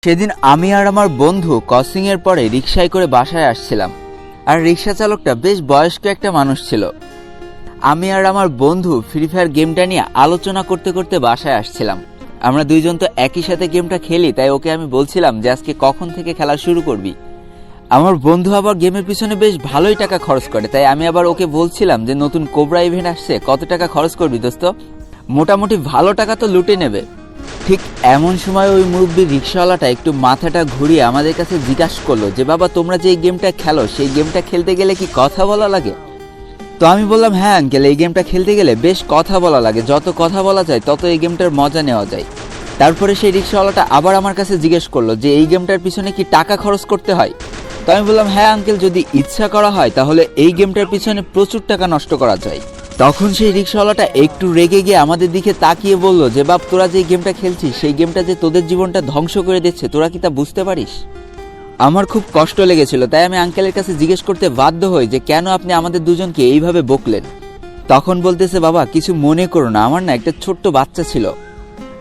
সেদিন আমি আর আমার বন্ধু ক্রসিং এর পরে রিকশায় করে বাসায় আসছিলাম। আর রিকশা চালকটা বেশ বয়স্ক একটা মানুষ ছিল। আমি আর আমার বন্ধু ফ্রি ফায়ার গেমটা নিয়ে আলোচনা করতে করতে বাসায় আসছিলাম। আমরা দুইজন তো একই সাথে গেমটা খেলি, তাই ওকে আমি বলছিলাম যে আজকে কখন থেকে খেলা শুরু করবি। আমার বন্ধু আবার গেমের পিছনে বেশ ভালোই টাকা খরচ করে, তাই আমি আবার ওকে বলছিলাম যে নতুন কোবরা ইভেন্ট আসছে, কত টাকা খরচ করবি দোস্ত? মোটামুটি ভালো টাকা তো লুটে নেবে। ঠিক এমন সময় ওই মুরব্বী রিক্সাওয়ালাটা একটু মাথাটা ঘুরিয়ে আমাদের কাছে জিজ্ঞাসা করলো যে বাবা, তোমরা যে এই গেমটা খেলো সেই গেমটা খেলতে গেলে কি কথা বলা লাগে? তো আমি বললাম হ্যাঁ আঙ্কেল, এই গেমটা খেলতে গেলে বেশ কথা বলা লাগে, যত কথা বলা যায় তত এই গেমটার মজা নেওয়া যায়। তারপরে সেই রিক্সাওয়ালাটা আবার আমার কাছে জিজ্ঞেস করলো যে এই গেমটার পিছনে কি টাকা খরচ করতে হয়? তো আমি বললাম হ্যাঁ আঙ্কেল, যদি ইচ্ছা করা হয় তাহলে এই গেমটার পিছনে প্রচুর টাকা নষ্ট করা যায়। তখন সেই রিক্সাওয়ালাটা একটু রেগে গিয়ে আমাদের দিকে তাকিয়ে বলল যে বাপ, তোরা যে গেমটা খেলছিস সেই গেমটা যে তোদের জীবনটা ধ্বংস করে দিচ্ছে, তোরা কি তা বুঝতে পারিস? আমার খুব কষ্ট লেগেছিল, তাই আমি আঙ্কেলের কাছে জিজ্ঞেস করতে বাধ্য হই যে কেন আপনি আমাদের দুজনকে এইভাবে বকলেন। তখন বলতেছে বাবা, কিছু মনে করো না, আমার না একটা ছোট্ট বাচ্চা ছিল।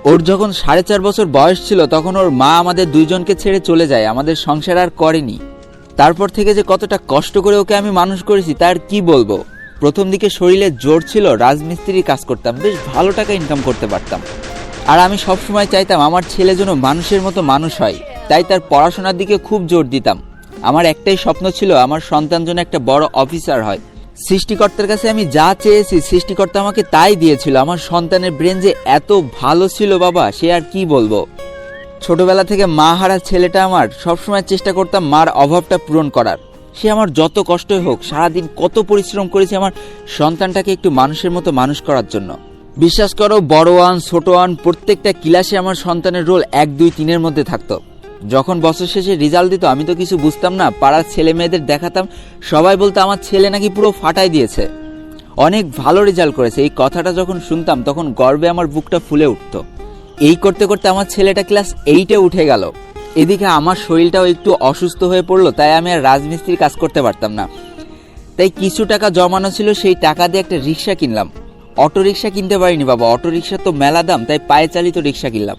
ওর যখন 4.5 বছর বয়স ছিল তখন ওর মা আমাদের দুইজনকে ছেড়ে চলে যায়, আমাদের সংসার আর করেনি। তারপর থেকে যে কতটা কষ্ট করে ওকে আমি মানুষ করেছি তার কি বলবো। প্রথম দিকে শরীরে জোর ছিল, রাজমিস্ত্রির কাজ করতাম, বেশ ভালো টাকা ইনকাম করতে পারতাম। আর আমি সবসময় চাইতাম আমার ছেলে যেন মানুষের মতো মানুষ হয়, তাই তার পড়াশোনার দিকে খুব জোর দিতাম। আমার একটাই স্বপ্ন ছিল আমার সন্তান যেন একটা বড় অফিসার হয়। সৃষ্টিকর্তার কাছে আমি যা চেয়েছি সৃষ্টিকর্তা আমাকে তাই দিয়েছিল। আমার সন্তানের ব্রেন যে এত ভালো ছিল বাবা, সে আর কি বলবো। ছোটবেলা থেকে মা হারা ছেলেটা আমার, সবসময় চেষ্টা করতাম মার অভাবটা পূরণ করার। সে আমার যত কষ্টই হোক, সারাদিন কত পরিশ্রম করেছে আমার সন্তানটাকে একটু মানুষের মতো মানুষ করার জন্য। বিশ্বাস করো, বড় ওয়ান ছোট ওয়ান প্রত্যেকটা ক্লাসে আমার সন্তানের রোল 1, 2, 3-এর মধ্যে থাকতো। যখন বছর শেষে রেজাল্ট দিত আমি তো কিছু বুঝতাম না, পাড়ার ছেলে মেয়েদের দেখাতাম, সবাই বলতো আমার ছেলে নাকি পুরো ফাটাই দিয়েছে, অনেক ভালো রেজাল্ট করেছে। এই কথাটা যখন শুনতাম তখন গর্বে আমার বুকটা ফুলে উঠতো। এই করতে করতে আমার ছেলেটা ক্লাস 8-এ উঠে গেল। এদিকে আমার শরীরটাও একটু অসুস্থ হয়ে পড়লো, তাই আমি আর রাজমিস্ত্রির কাজ করতে পারতাম না। তাই কিছু টাকা জমানো ছিল, সেই টাকা দিয়ে একটা রিক্সা কিনলাম। অটো রিক্সা কিনতে পারিনি বাবা, অটো রিক্সা তো মেলা দাম, তাই পায়ে চালিত রিক্সা কিনলাম।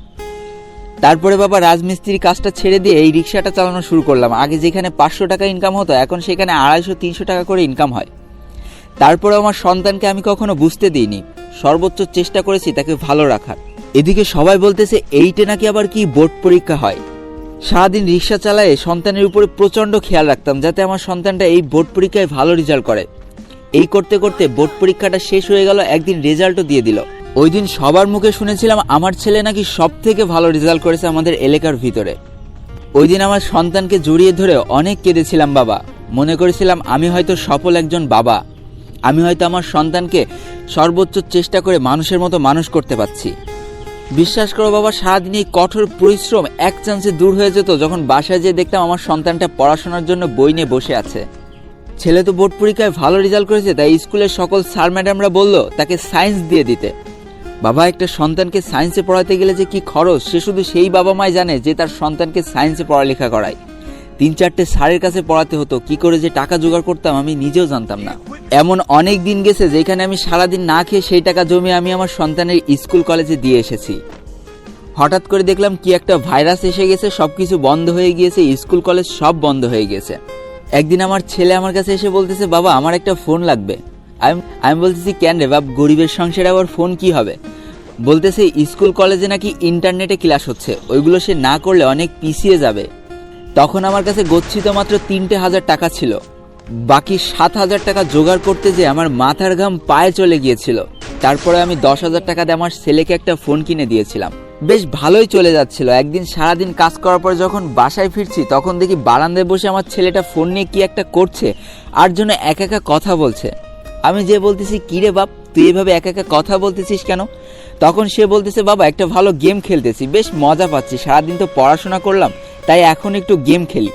তারপরে বাবা রাজমিস্ত্রির কাজটা ছেড়ে দিয়ে এই রিক্সাটা চালানো শুরু করলাম। আগে যেখানে 500 টাকা ইনকাম হতো এখন সেখানে 250-300 টাকা করে ইনকাম হয়। তারপরে আমার সন্তানকে আমি কখনো বুঝতে দিইনি, সর্বোচ্চ চেষ্টা করেছি তাকে ভালো রাখার। এদিকে সবাই বলতেছে 8-এ নাকি আবার কি বোর্ড পরীক্ষা হয়। সারাদিন রিক্সা চালায়ে সন্তানের উপরে প্রচণ্ড খেয়াল রাখতাম যাতে আমার সন্তানটা এই বোর্ড পরীক্ষায় ভালো রেজাল্ট করে। এই করতে করতে বোর্ড পরীক্ষাটা শেষ হয়ে গেল, একদিন রেজাল্টও দিয়ে দিল। ওই দিন সবার মুখে শুনেছিলাম আমার ছেলে নাকি সব থেকে ভালো রেজাল্ট করেছে আমাদের এলাকার ভিতরে। ওই দিন আমার সন্তানকে জড়িয়ে ধরে অনেক কেঁদেছিলাম বাবা। মনে করেছিলাম আমি হয়তো সফল একজন বাবা, আমি হয়তো আমার সন্তানকে সর্বোচ্চ চেষ্টা করে মানুষের মতো মানুষ করতে পারছি। বিশ্বাস করো বাবা, সারাদিন এই কঠোর পরিশ্রম এক চান্সে দূর হয়ে যেত যখন বাসায় যেয়ে দেখতাম আমার সন্তানটা পড়াশোনার জন্য বই নিয়ে বসে আছে। ছেলে তো বোর্ড পরীক্ষায় ভালো রেজাল্ট করেছে, তাই স্কুলের সকল স্যার ম্যাডামরা বলল তাকে সায়েন্স দিয়ে দিতে। বাবা, একটা সন্তানকে সায়েন্সে পড়াতে গেলে যে কি খরচ সে শুধু সেই বাবা মাই জানে যে তার সন্তানকে সায়েন্সে পড়ালেখা করায়। 3-4টে স্যারের কাছে পড়াতে হতো, কি করে যে টাকা জোগাড় করতাম আমি নিজেও জানতাম না। এমন অনেক দিন গেছে যেখানে আমি সারাদিন না খেয়ে সেই টাকা জমিয়ে আমি আমার সন্তানের স্কুল কলেজে দিয়ে এসেছি। হঠাৎ করে দেখলাম কি একটা ভাইরাস এসে গেছে, সবকিছু বন্ধ হয়ে গিয়েছে, স্কুল কলেজ সব বন্ধ হয়ে গেছে। একদিন আমার ছেলে আমার কাছে এসে বলতেছে বাবা আমার একটা ফোন লাগবে। আমি বলতেছি কেন রে বাপ, গরিবের সংসারে আবার ফোন কি হবে? বলতেছে স্কুল কলেজে নাকি ইন্টারনেটে ক্লাস হচ্ছে, ওইগুলো সে না করলে অনেক পিছিয়ে যাবে। তখন আমার কাছে গচ্ছিত মাত্র 3,000 টাকা ছিল। বাকি 7,000 টাকা জোগাড় করতে যে আমার মাথার ঘাম পায়ে চলে গিয়েছিল। তারপরে আমি 10,000 টাকা দিয়ে আমার ছেলেকে একটা ফোন কিনে দিয়েছিলাম। বেশ ভালোই চলে যাচ্ছিল। একদিন সারাদিন কাজ করার পর যখন বাসায় ফিরছি তখন দেখি বারান্দায় বসে আমার ছেলেটা ফোন নিয়ে কি একটা করছে আর জন্য একা একা কথা বলছে। আমি যে বলতেছি কি রে বাপ, তুই এভাবে একা একা কথা বলতেছিস কেন? তখন সে বলতেছে বাবা একটা ভালো গেম খেলতেছি, বেশ মজা পাচ্ছি, সারাদিন তো পড়াশোনা করলাম তাই এখন একটু গেম খেলি।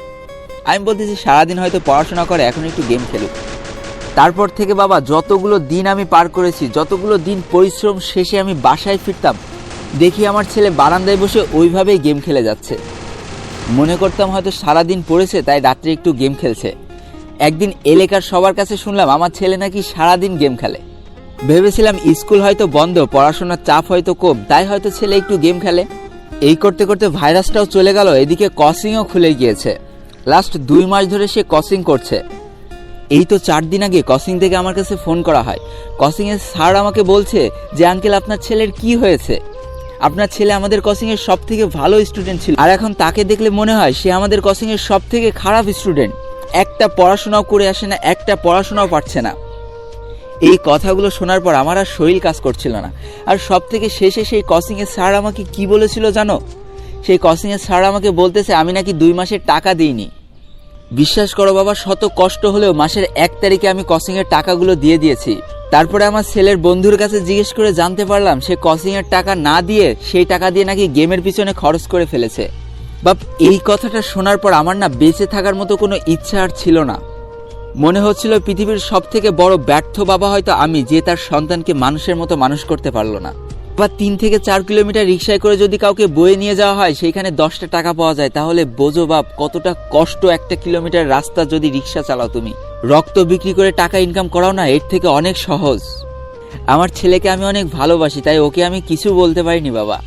আমি বলতেছি সারাদিন হয়তো পড়াশোনা করে, এখন একটু গেম খেলুক। তারপর থেকে বাবা যতগুলো দিন আমি পার করেছি, যতগুলো দিন পরিশ্রম শেষে আমি বাসায় ফিরতাম দেখি আমার ছেলে বারান্দায় বসে ওইভাবেই গেম খেলে যাচ্ছে। মনে করতাম হয়তো সারাদিন পড়েছে তাই রাত্রে একটু গেম খেলছে। একদিন এলাকার সবার কাছে শুনলাম আমার ছেলে নাকি সারাদিন গেম খেলে। ভেবেছিলাম স্কুল হয়তো বন্ধ, পড়াশোনার চাপ হয়তো কম, তাই হয়তো ছেলে একটু গেম খেলে। এই করতে করতে ভাইরাসটাও চলে গেল, এদিকে কসিংও খুলে গিয়েছে। লাস্ট 2 মাস ধরে সে কসিং করছে। এই তো 4 দিন আগে কসিং থেকে আমার কাছে ফোন করা হয়। কসিং এর স্যার আমাকে বলছে যে আঙ্কেল আপনার ছেলের কি হয়েছে, আপনার ছেলে আমাদের কসিং এর সব থেকে ভালো স্টুডেন্ট ছিল, আর এখন তাকে দেখলে মনে হয় সে আমাদের কসিং এর সব থেকে খারাপ স্টুডেন্ট, একটা পড়াশোনাও করে আসে না, একটা পড়াশোনাও পারছে না। এই কথাগুলো শোনার পর আমার আর শরীর কাজ করছিল না। আর সব থেকে শেষে সেই কসিং এর স্যার আমাকে কি বলেছিল জানো? সেই কসিং এর স্যার আমাকে বলতেছে আমি নাকি 2 মাসের টাকা দিইনি। বিশ্বাস করো বাবা, শত কষ্ট হলেও মাসের 1 তারিখে আমি কসিং এর টাকাগুলো দিয়ে দিয়েছি। তারপরে আমার ছেলের বন্ধুর কাছে জিজ্ঞেস করে জানতে পারলাম সে কসিং এর টাকা না দিয়ে সেই টাকা দিয়ে নাকি গেমের পিছনে খরচ করে ফেলেছে। বাপ, এই কথাটা শোনার পর আমার না বেঁচে থাকার মতো কোনো ইচ্ছা আর ছিল না। মনে হচ্ছিল পৃথিবীর সব থেকে বড় ব্যর্থ বাবা হয়তো আমি, যে তার সন্তানকে মানুষের মতো মানুষ করতে পারলো না। বা 3 থেকে 4 কিলোমিটার রিক্সায় করে যদি কাউকে বয়ে নিয়ে যাওয়া হয়, সেইখানে 10টা টাকা পাওয়া যায়, তাহলে বোঝো বাপ কতটা কষ্ট 1 কিলোমিটার রাস্তা যদি রিক্সা চালাও তুমি। রক্ত বিক্রি করে টাকা ইনকাম করাও না এর থেকে অনেক সহজ। আমার ছেলেকে আমি অনেক ভালোবাসি, তাই ওকে আমি কিছু বলতে পারিনি বাবা।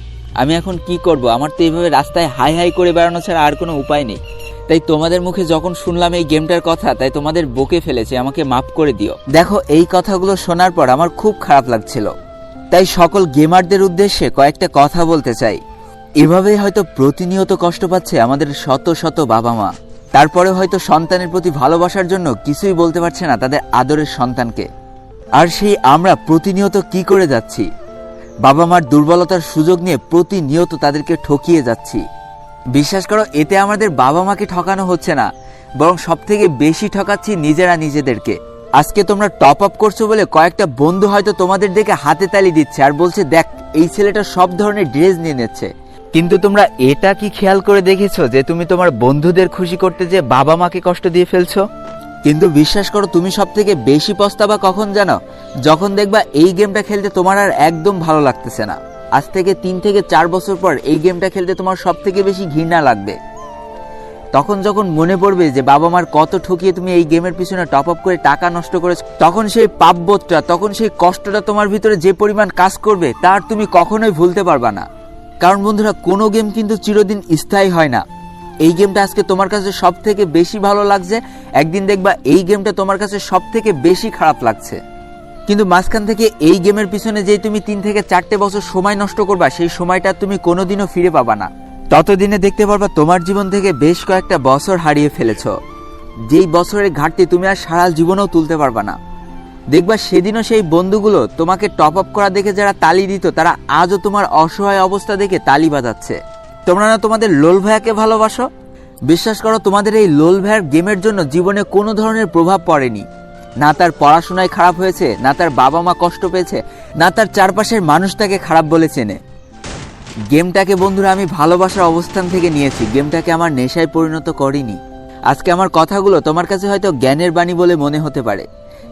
আমি এখন কি করব? আমার তো এইভাবে রাস্তায় হাই হাই করে বেড়ানো ছাড়া আর কোনো উপায় নেই। তাই তোমাদের মুখে যখন শুনলাম এই গেমটার কথা, তাই তোমাদের বকে ফেলেছি, আমাকে মাফ করে দিও। দেখো, এই কথাগুলো শোনার পর আমার খুব খারাপ লাগছিল। তাই সকল গেমারদের উদ্দেশ্যে কয়েকটা কথা বলতে চাই। এভাবেই হয়তো প্রতিনিয়ত কষ্ট পাচ্ছে আমাদের শত শত বাবা মা, তারপরে হয়তো সন্তানের প্রতি ভালোবাসার জন্য কিছুই বলতে পারছে না তাদের আদরের সন্তানকে। আর সেই আমরা প্রতিনিয়ত কি করে যাচ্ছি? বাবা মার দুর্বলতার সুযোগ নিয়ে প্রতিনিয়ত তাদেরকে ঠকিয়ে যাচ্ছি। বিশ্বাস করো, এতে আমাদের বাবা মাকে ঠকানো হচ্ছে না, বরং সব থেকে বেশি ঠকাচ্ছি নিজেরা নিজেদেরকে। আজকে তোমরা টপ আপ করছো বলে কয়েকটা বন্ধু হয়তো তোমাদের দেখে হাতে তালি দিচ্ছে আর বলছে দেখ এই ছেলেটা সব ধরনের ড্রেস নিয়ে নিচ্ছে, কিন্তু তোমরা এটা কি খেয়াল করে দেখেছো যে তুমি তোমার বন্ধুদের খুশি করতে যে বাবা মাকে কষ্ট দিয়ে ফেলছো? কিন্তু বিশ্বাস করো, তুমি সব থেকে বেশি পস্তাবা কখন জানো? যখন দেখবা এই গেমটা খেলতে তোমার আর একদম ভালো লাগতেছে না। আজ থেকে 3 থেকে 4 বছর পর এই গেমটা খেলতে তোমার সব থেকে বেশি ঘৃণা লাগবে। তখন যখন মনে পড়বে যে বাবা মার কত ঠকিয়ে তুমি এই গেমের পিছনে টপ আপ করে টাকা নষ্ট করেছো, তখন সেই পাপবোধটা, তখন সেই কষ্টটা তোমার ভিতরে যে পরিমাণ কাজ করবে তার তুমি কখনোই ভুলতে পারবা না। কারণ বন্ধুরা, কোনো গেম কিন্তু চিরদিন স্থায়ী হয় না। এই গেমটা আজকে তোমার কাছে সব থেকে বেশি ভালো লাগছে, একদিন দেখবা এই গেমটা তোমার কাছে সব থেকে বেশি খারাপ লাগছে। কিন্তু মাঝখান থেকে এই গেমের পিছনে যে তুমি 3 থেকে 4টে বছর সময় নষ্ট করবা, সেই সময়টা তুমি কোনোদিনও ফিরে পাবা না। ততদিনে দেখতে পারবা তোমার জীবন থেকে বেশ কয়েকটা বছর হারিয়ে ফেলেছ, যেই বছরের ঘাটতি তুমি আর সারা জীবনেও তুলতে পারবা না। দেখবা সেদিনও সেই বন্ধুগুলো তোমাকে টপ আপ করা দেখে যারা তালি দিত, তারা আজও তোমার অসহায় অবস্থা দেখে তালি বাজাচ্ছে। তোমরা না তোমাদের লোল ভাইয়াকে ভালোবাসো? বিশ্বাস করো, তোমাদের এই লোল ভাইয়ার গেমের জন্য জীবনে কোনো ধরনের প্রভাব পড়েনি। না তার পড়াশোনায় খারাপ হয়েছে, না তার বাবা মা কষ্ট পেয়েছে, না তার চারপাশের মানুষ তাকে খারাপ বলে চেনে। গেমটাকে বন্ধুরা আমি ভালোবাসার অবস্থান থেকে নিয়েছি, গেমটাকে আমার নেশায় পরিণত করিনি। আজকে আমার কথাগুলো তোমার কাছে হয়তো জ্ঞানের বাণী বলে মনে হতে পারে,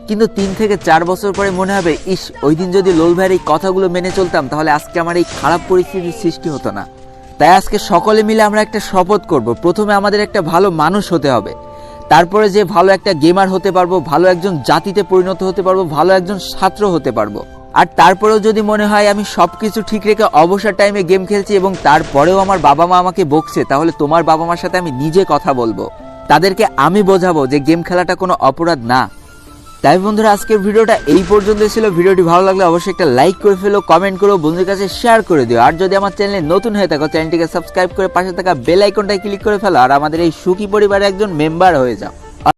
কিন্তু 3 থেকে 4 বছর পরে মনে হবে ইস, ওই দিন যদি লোল ভাইয়ের এই কথাগুলো মেনে চলতাম তাহলে আজকে আমার এই খারাপ পরিস্থিতির সৃষ্টি হতো না। তাই আজকে সকলে মিলে আমরা একটা শপথ করব, প্রথমে আমাদের একটা ভালো মানুষ হতে হবে, তারপরে যে ভালো একটা গেমার হতে পারবো, ভালো একজন জাতিতে পরিণত হতে পারবো, ভালো একজন ছাত্র হতে পারবো। আর তারপরেও যদি মনে হয় আমি সবকিছু ঠিক রেখে অবসর টাইমে গেম খেলছি এবং তারপরেও আমার বাবা মা আমাকে বকছে, তাহলে তোমার বাবা মার সাথে আমি নিজে কথা বলবো, তাদেরকে আমি বোঝাবো যে গেম খেলাটা কোনো অপরাধ না। তাই বন্ধুরা, আজকের ভিডিওটা এই পর্যন্ত ছিল। ভিডিওটি ভালো লাগলে অবশ্যই একটা লাইক করে ফেলো, কমেন্ট করো, বন্ধুদের কাছে শেয়ার করে দিও। আর যদি আমার চ্যানেলে নতুন হয়ে থাকো, চ্যানেলটিকে সাবস্ক্রাইব করে পাশে থাকা বেল আইকনটায় ক্লিক করে ফেলো আর আমাদের এই সুখী পরিবারের একজন মেম্বার হয়ে যাও।